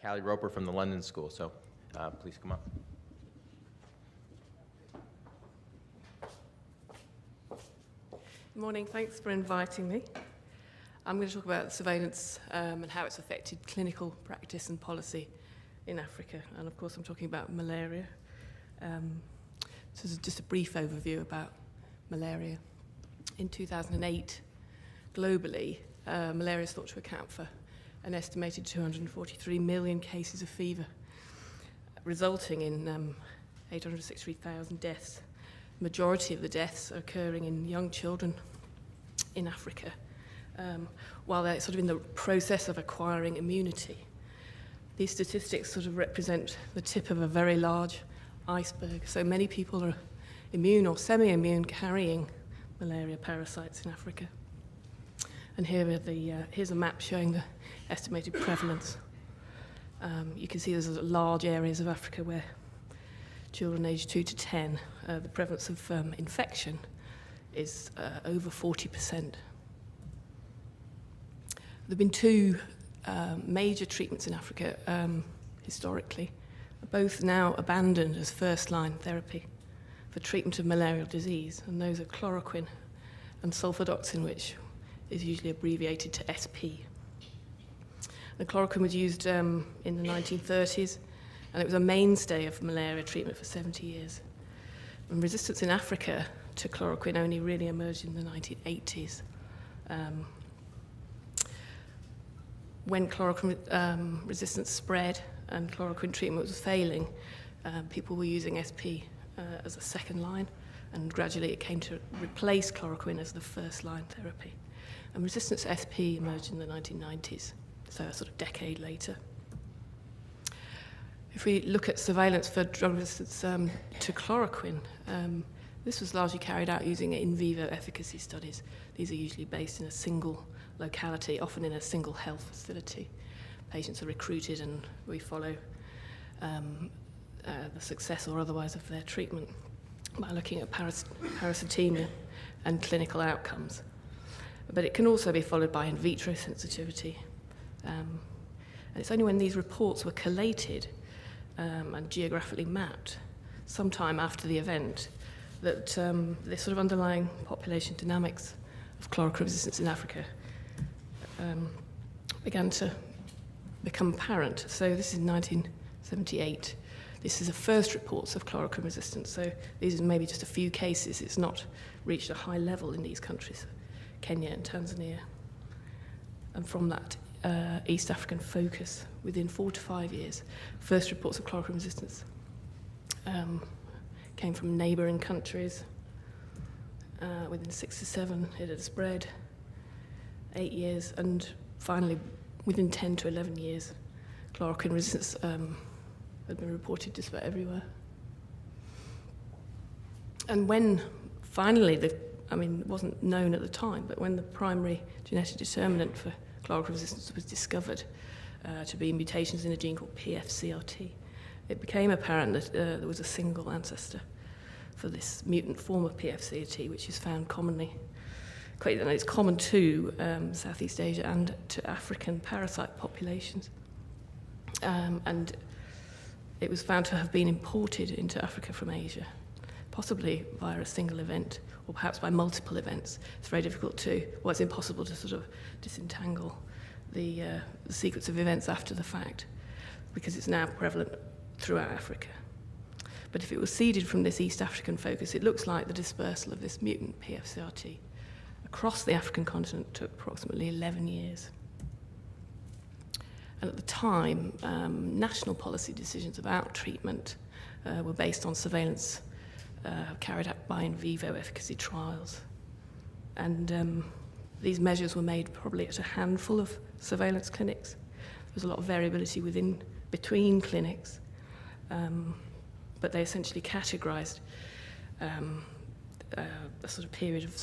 Callie Roper from the London School, so please come up. Good morning, thanks for inviting me. I'm going to talk about surveillance and how it's affected clinical practice and policy in Africa. And of course, I'm talking about malaria. This is just a brief overview about malaria. In 2008, globally, malaria is thought to account for an estimated 243 million cases of fever, resulting in 863,000 deaths. The majority of the deaths are occurring in young children in Africa, while they're sort of in the process of acquiring immunity. These statistics sort of represent the tip of a very large iceberg. So many people are immune or semi-immune carrying malaria parasites in Africa. And here are here's a map showing the estimated prevalence. You can see there's large areas of Africa where children aged 2 to 10, the prevalence of infection is over 40%. There have been two major treatments in Africa historically, both now abandoned as first-line therapy for treatment of malarial disease, and those are chloroquine and sulfadoxine, which is usually abbreviated to SP. The chloroquine was used in the 1930s, and it was a mainstay of malaria treatment for 70 years. And resistance in Africa to chloroquine only really emerged in the 1980s. When chloroquine resistance spread and chloroquine treatment was failing, people were using SP as a second line, and gradually it came to replace chloroquine as the first line therapy. And resistance to SP emerged in the 1990s, so a sort of decade later. If we look at surveillance for drug resistance to chloroquine, this was largely carried out using in vivo efficacy studies. These are usually based in a single locality, often in a single health facility. Patients are recruited and we follow the success or otherwise of their treatment by looking at parasitemia and clinical outcomes. But it can also be followed by in vitro sensitivity. And it's only when these reports were collated and geographically mapped sometime after the event that this sort of underlying population dynamics of chloroquine resistance in Africa began to become apparent. So this is 1978. This is the first reports of chloroquine resistance. So these are maybe just a few cases. It's not reached a high level in these countries, Kenya and Tanzania. And from that East African focus, within 4 to 5 years, first reports of chloroquine resistance came from neighbouring countries. Within 6 to 7, it had spread, 8 years, and finally, within 10 to 11 years, chloroquine resistance had been reported just about everywhere. And when finally, it wasn't known at the time, but when the primary genetic determinant for chloroquine resistance was discovered to be mutations in a gene called PFCRT, it became apparent that there was a single ancestor for this mutant form of PFCRT, which is found commonly. It's common to Southeast Asia and to African parasite populations. And it was found to have been imported into Africa from Asia, possibly via a single event, or perhaps by multiple events. It's very difficult it's impossible to sort of disentangle the sequence of events after the fact, because it's now prevalent throughout Africa. But if it was seeded from this East African focus, it looks like the dispersal of this mutant PFCRT across the African continent took approximately 11 years. And at the time, national policy decisions about treatment were based on surveillance carried out by in vivo efficacy trials. And these measures were made probably at a handful of surveillance clinics. There was a lot of variability between clinics, but they essentially categorized a sort of period of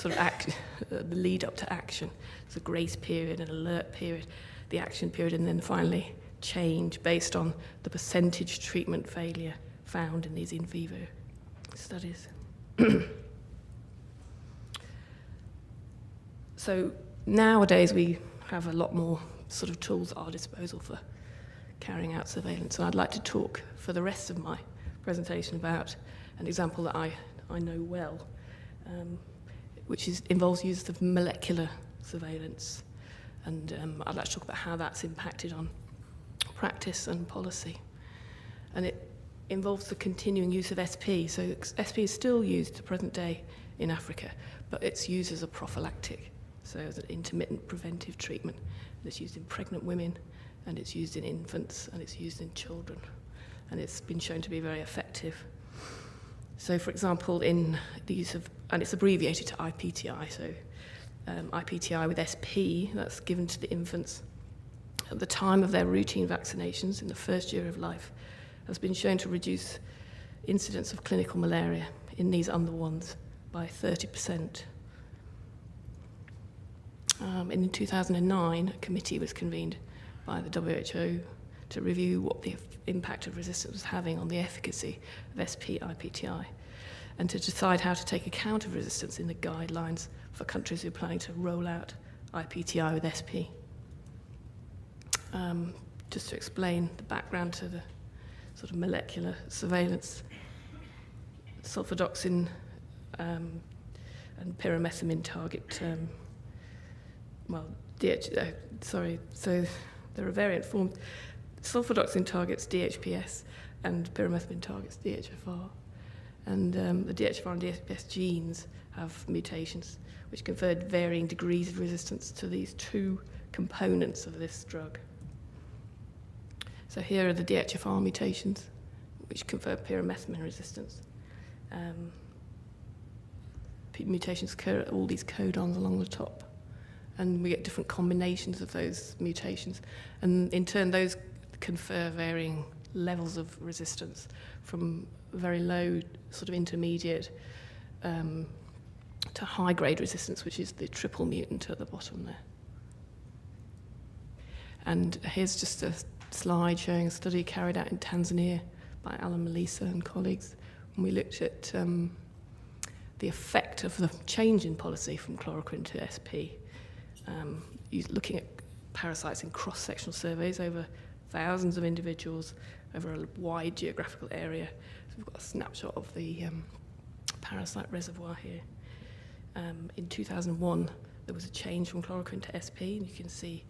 the lead up to action. It's a grace period, an alert period, the action period, and then finally change based on the percentage treatment failure found in these in vivo studies. So nowadays we have a lot more sort of tools at our disposal for carrying out surveillance. And I'd like to talk for the rest of my presentation about an example that I know well, which involves use of molecular surveillance. And I'd like to talk about how that's impacted on practice and policy. And it involves the continuing use of SP. So SP is still used to present day in Africa, but it's used as a prophylactic, so as an intermittent preventive treatment. And it's used in pregnant women, and it's used in infants, and it's used in children. And it's been shown to be very effective. So, for example, in the use of, and it's abbreviated to IPTI, so IPTI with SP, that's given to the infants at the time of their routine vaccinations in the first year of life, has been shown to reduce incidence of clinical malaria in these under ones by 30%. In 2009, a committee was convened by the WHO to review what the impact of resistance was having on the efficacy of SP-IPTI, and to decide how to take account of resistance in the guidelines for countries who are planning to roll out IPTI with SP. Just to explain the background to the sort of molecular surveillance, sulfadoxin and pyrimethamine target, so there are variant forms. Sulfadoxin targets DHPS and pyrimethamine targets DHFR. And the DHFR and DHPS genes have mutations which conferred varying degrees of resistance to these two components of this drug. So here are the DHFR mutations which confer pyrimethamine resistance. Mutations occur at all these codons along the top, and we get different combinations of those mutations, and in turn those confer varying levels of resistance from very low, sort of intermediate, to high-grade resistance, which is the triple mutant at the bottom there. And here's just a slide showing a study carried out in Tanzania by Alan Malisa and colleagues, and we looked at the effect of the change in policy from chloroquine to SP, looking at parasites in cross-sectional surveys over thousands of individuals over a wide geographical area. So we've got a snapshot of the parasite reservoir here. In 2001, there was a change from chloroquine to SP, and you can see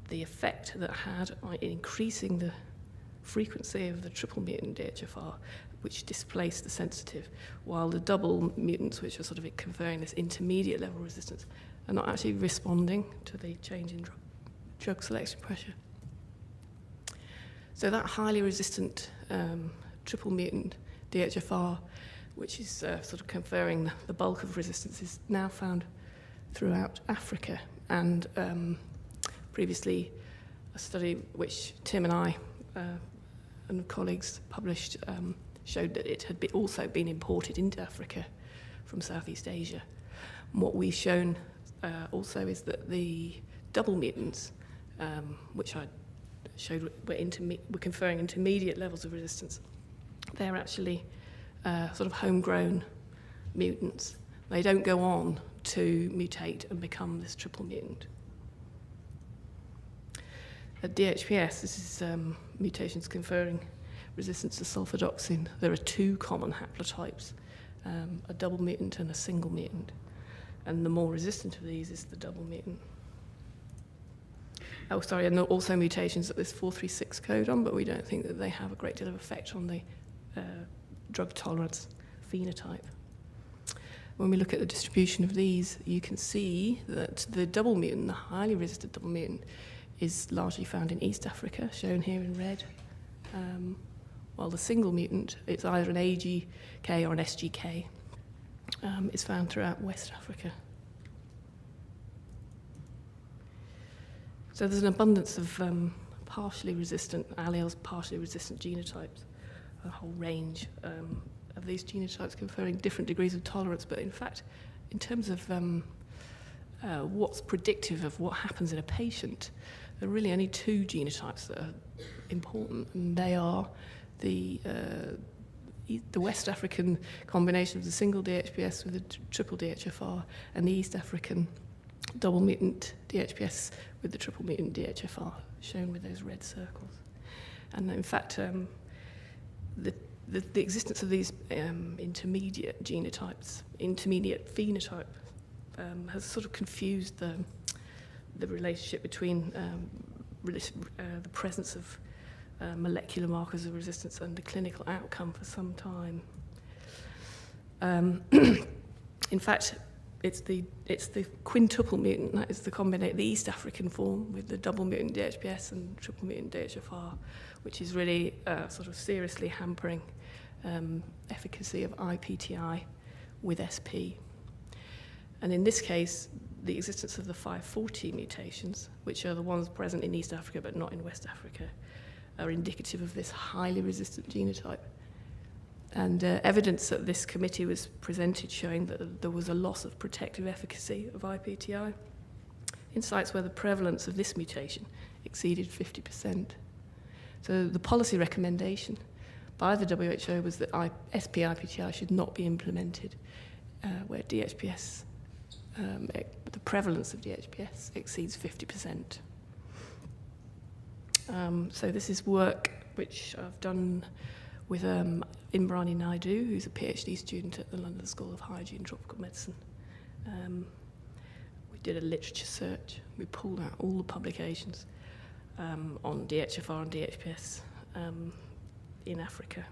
the effect that had on increasing the frequency of the triple mutant DHFR, which displaced the sensitive, while the double mutants, which are sort of conferring this intermediate level resistance, are not actually responding to the change in drug selection pressure. So that highly resistant triple mutant DHFR, which is sort of conferring the bulk of resistance, is now found throughout Africa. And previously, a study which Tim and I and colleagues published showed that it had also been imported into Africa from Southeast Asia. And what we've shown also is that the double mutants, which I showed were conferring intermediate levels of resistance, they're actually sort of homegrown mutants. They don't go on to mutate and become this triple mutant. At DHPS, this is mutations conferring resistance to sulfadoxin. There are two common haplotypes, a double mutant and a single mutant. And the more resistant of these is the double mutant. Oh, sorry, and there are also mutations at this 436 codon, but we don't think that they have a great deal of effect on the drug tolerance phenotype. When we look at the distribution of these, you can see that the double mutant, the highly resistant double mutant, is largely found in East Africa, shown here in red, while the single mutant, it's either an AGK or an SGK, is found throughout West Africa. So there's an abundance of partially resistant alleles, partially resistant genotypes, a whole range of these genotypes conferring different degrees of tolerance, but in fact, in terms of what's predictive of what happens in a patient, there are really only two genotypes that are important, and they are the West African combination of the single DHPS with the triple DHFR, and the East African double mutant DHPS with the triple mutant DHFR, shown with those red circles. And in fact, the existence of these intermediate genotypes, intermediate phenotype, has sort of confused the relationship between the presence of molecular markers of resistance and the clinical outcome for some time. In fact, it's the quintuple mutant, that is the East African form with the double mutant DHPS and triple mutant DHFR, which is really sort of seriously hampering efficacy of IPTI with SP. And in this case, the existence of the 540 mutations, which are the ones present in East Africa but not in West Africa, are indicative of this highly resistant genotype. And evidence that this committee was presented showing that there was a loss of protective efficacy of IPTI in sites where the prevalence of this mutation exceeded 50%. So the policy recommendation by the WHO was that SP-IPTI should not be implemented where DHPS, the prevalence of DHPS exceeds 50%. So this is work which I've done with Imrani Naidu, who's a PhD student at the London School of Hygiene and Tropical Medicine. We did a literature search. We pulled out all the publications on DHFR and DHPS in Africa.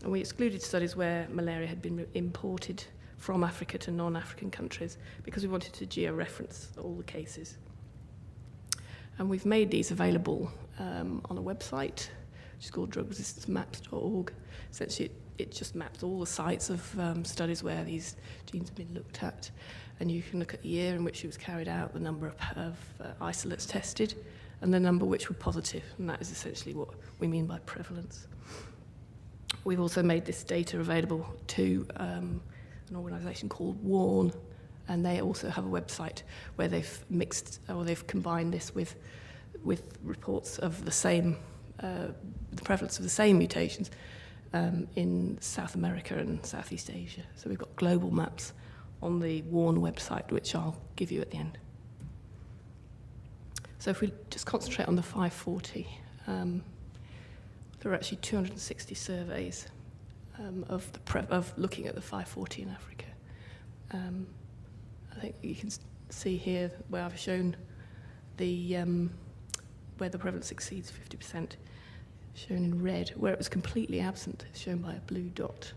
And we excluded studies where malaria had been imported from Africa to non-African countries because we wanted to geo-reference all the cases. And we've made these available on a website, which is called drugresistancemaps.org. Essentially, it just maps all the sites of studies where these genes have been looked at. And you can look at the year in which it was carried out, the number of isolates tested, and the number which were positive. And that is essentially what we mean by prevalence. We've also made this data available to an organisation called WARN, and they also have a website where they've mixed, or they've combined this with reports of the same the prevalence of the same mutations in South America and Southeast Asia. So we've got global maps on the WARN website, which I'll give you at the end. So if we just concentrate on the 540, there are actually 260 surveys of looking at the 540 in Africa. I think you can see here where I've shown the where the prevalence exceeds 50%, shown in red. Where it was completely absent, it's shown by a blue dot.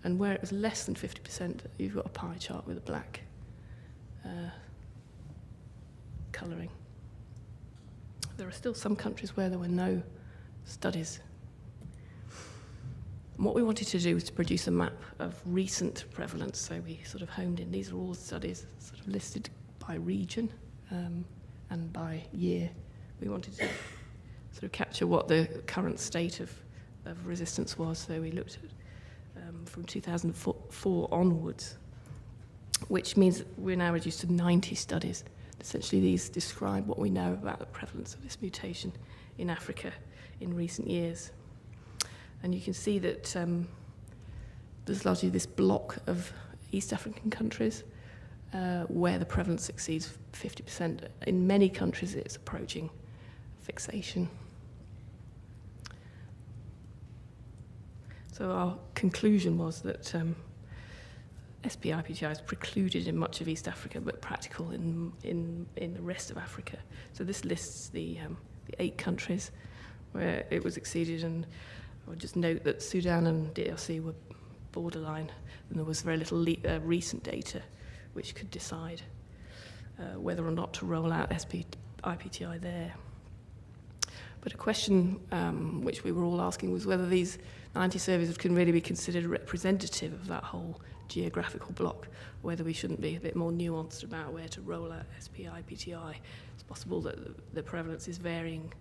And where it was less than 50%, you've got a pie chart with a black colouring. There are still some countries where there were no studies. And what we wanted to do was to produce a map of recent prevalence, so we sort of honed in. These are all studies sort of listed by region and by year. We wanted to sort of capture what the current state of resistance was, so we looked at from 2004 onwards, which means that we're now reduced to 90 studies. Essentially, these describe what we know about the prevalence of this mutation in Africa in recent years. And you can see that there's largely this block of East African countries where the prevalence exceeds 50%. In many countries, it's approaching fixation. So our conclusion was that SP-IPTI is precluded in much of East Africa, but practical in the rest of Africa. So this lists the 8 countries where it was exceeded, and I would just note that Sudan and DRC were borderline, and there was very little recent data which could decide whether or not to roll out SP-IPTI there. But a question which we were all asking was whether these 90 surveys can really be considered representative of that whole geographical block, whether we shouldn't be a bit more nuanced about where to roll out SP-IPTI. It's possible that the prevalence is varying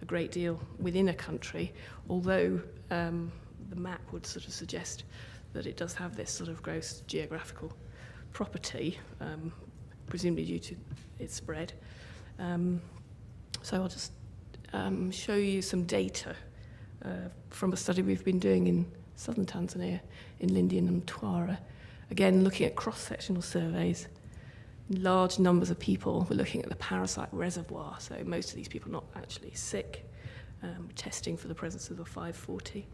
a great deal within a country, although the map would sort of suggest that it does have this sort of gross geographical property, presumably due to its spread. So I'll just show you some data from a study we've been doing in southern Tanzania, in Lindi and Mtwara. Again, looking at cross-sectional surveys, large numbers of people. We're looking at the parasite reservoir, so most of these people not actually sick, testing for the presence of the 540.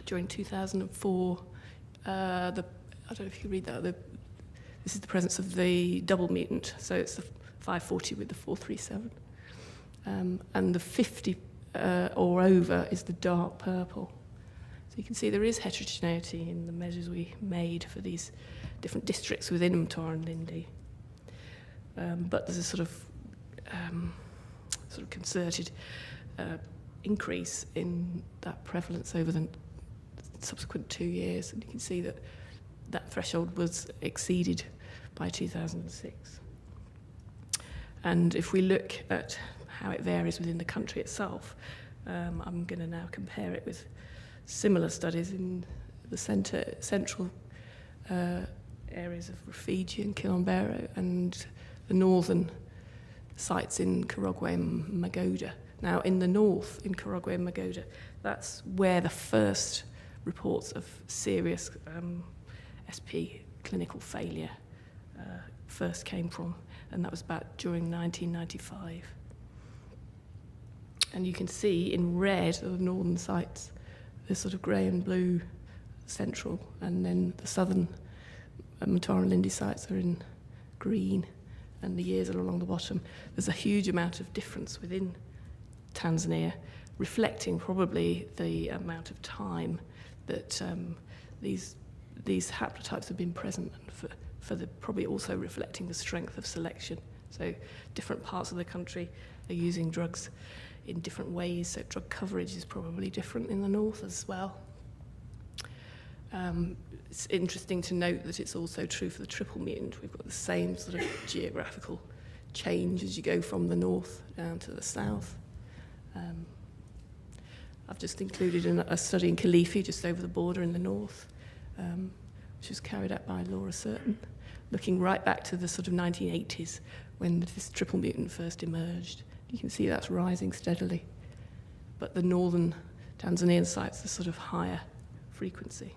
During 2004, I don't know if you can read that, this is the presence of the double mutant, so it's the 540 with the 437. And the 50 or over is the dark purple. So you can see there is heterogeneity in the measures we made for these different districts within Mtwara and Lindi. But there's a sort of concerted increase in that prevalence over the subsequent 2 years, and you can see that that threshold was exceeded by 2006. And if we look at how it varies within the country itself, I'm going to now compare it with similar studies in the central areas of Rufiji and Kilombero and the northern sites in Korogwe and Magoda. Now, in the north, in Korogwe and Magoda, that's where the first reports of serious SP clinical failure first came from, and that was back during 1995. And you can see in red the northern sites, the sort of grey and blue central, and then the southern Mtwara and Lindi sites are in green, and the years are along the bottom. There's a huge amount of difference within Tanzania, reflecting probably the amount of time that these haplotypes have been present, and for the probably also reflecting the strength of selection. So different parts of the country are using drugs in different ways, so drug coverage is probably different in the north as well. It's interesting to note that it's also true for the triple mutant. We've got the same sort of geographical change as you go from the north down to the south. I've just included a study in Kilifi, just over the border in the north, which was carried out by Laura Certain, looking right back to the sort of 1980s when this triple mutant first emerged. You can see that's rising steadily. But the northern Tanzanian sites are sort of higher frequency.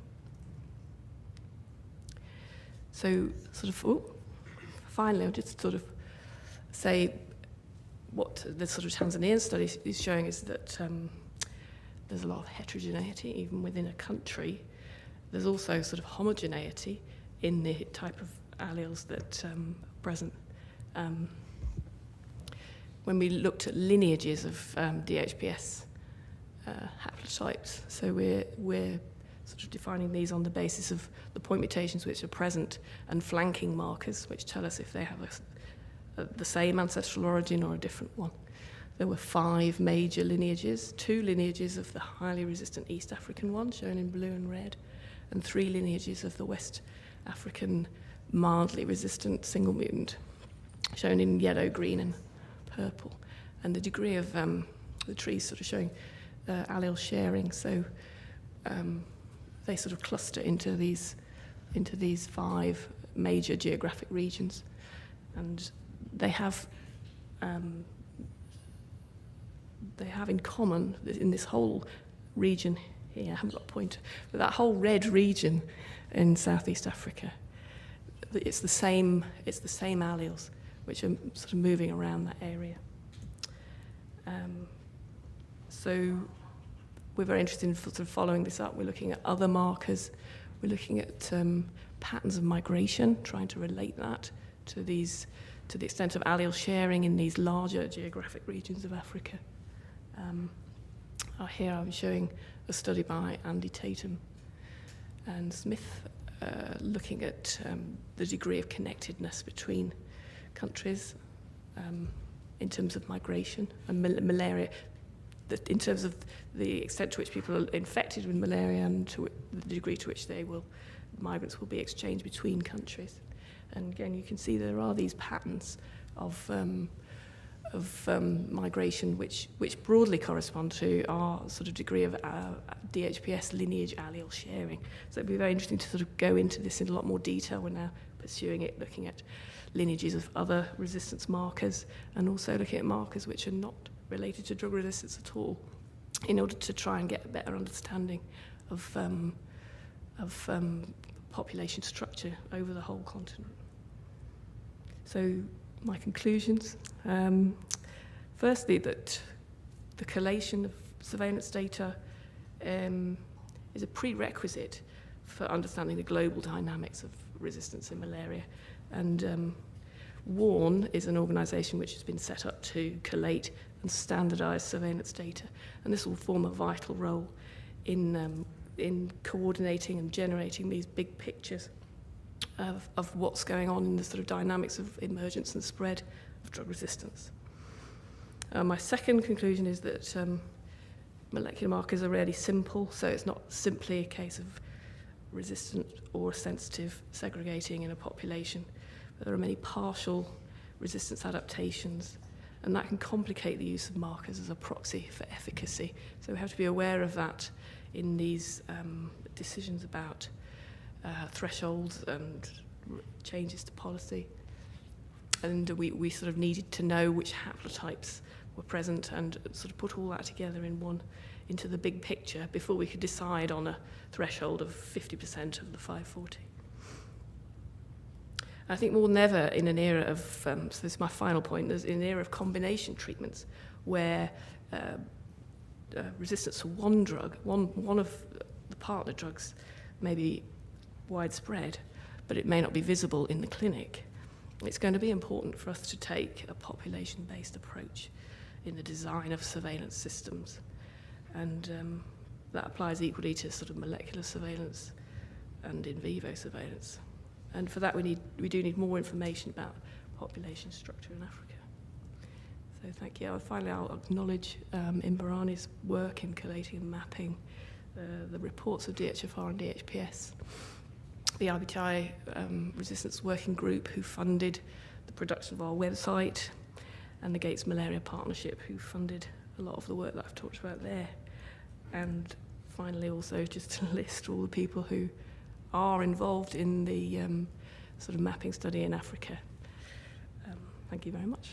So finally, I'll just sort of say what the sort of Tanzanian study is showing is that there's a lot of heterogeneity even within a country. There's also sort of homogeneity in the type of alleles that are present. When we looked at lineages of DHPS haplotypes, so we're sort of defining these on the basis of the point mutations which are present and flanking markers which tell us if they have the same ancestral origin or a different one. There were 5 major lineages, 2 lineages of the highly resistant East African one, shown in blue and red, and 3 lineages of the West African mildly resistant single mutant, shown in yellow, green, and purple. And the degree of the trees sort of showing allele sharing, so they sort of cluster into these 5 major geographic regions, and they have in common in this whole region here. I haven't got a pointer, but that whole red region in Southeast Africa, it's the same alleles which are sort of moving around that area. So we're very interested in sort of following this up. We're looking at other markers. We're looking at patterns of migration, trying to relate that to the extent of allele sharing in these larger geographic regions of Africa. Here I'm showing a study by Andy Tatum and Smith looking at the degree of connectedness between countries in terms of migration and malaria, in terms of the extent to which people are infected with malaria and to the degree to which migrants will be exchanged between countries. And again, you can see there are these patterns of migration which broadly correspond to our sort of degree of DHPS lineage allele sharing. So it'd be very interesting to sort of go into this in a lot more detail. We're now pursuing it, looking at lineages of other resistance markers and also looking at markers which are not related to drug resistance at all, in order to try and get a better understanding of population structure over the whole continent. So my conclusions, firstly, that the collation of surveillance data is a prerequisite for understanding the global dynamics of resistance in malaria. And WARN is an organisation which has been set up to collate and standardise surveillance data, and this will form a vital role in coordinating and generating these big pictures of what's going on in the sort of dynamics of emergence and spread of drug resistance. My second conclusion is that molecular markers are really simple, so it's not simply a case of resistant or sensitive segregating in a population. But there are many partial resistance adaptations, and that can complicate the use of markers as a proxy for efficacy. So we have to be aware of that in these decisions about thresholds and changes to policy. And we sort of needed to know which haplotypes were present and sort of put all that together into the big picture before we could decide on a threshold of 50% of the 540. I think more than ever in an era of, so this is my final point, there's in an era of combination treatments where resistance to one drug, one of the partner drugs may be widespread, but it may not be visible in the clinic. It's going to be important for us to take a population-based approach in the design of surveillance systems. And that applies equally to sort of molecular surveillance and in vivo surveillance. And for that, we do need more information about population structure in Africa. So thank you. Finally, I'll acknowledge Imbarani's work in collating and mapping the reports of DHFR and DHPS, the RBTI Resistance Working Group who funded the production of our website, and the Gates Malaria Partnership who funded a lot of the work that I've talked about there. And finally also just to list all the people who are involved in the sort of mapping study in Africa. Thank you very much.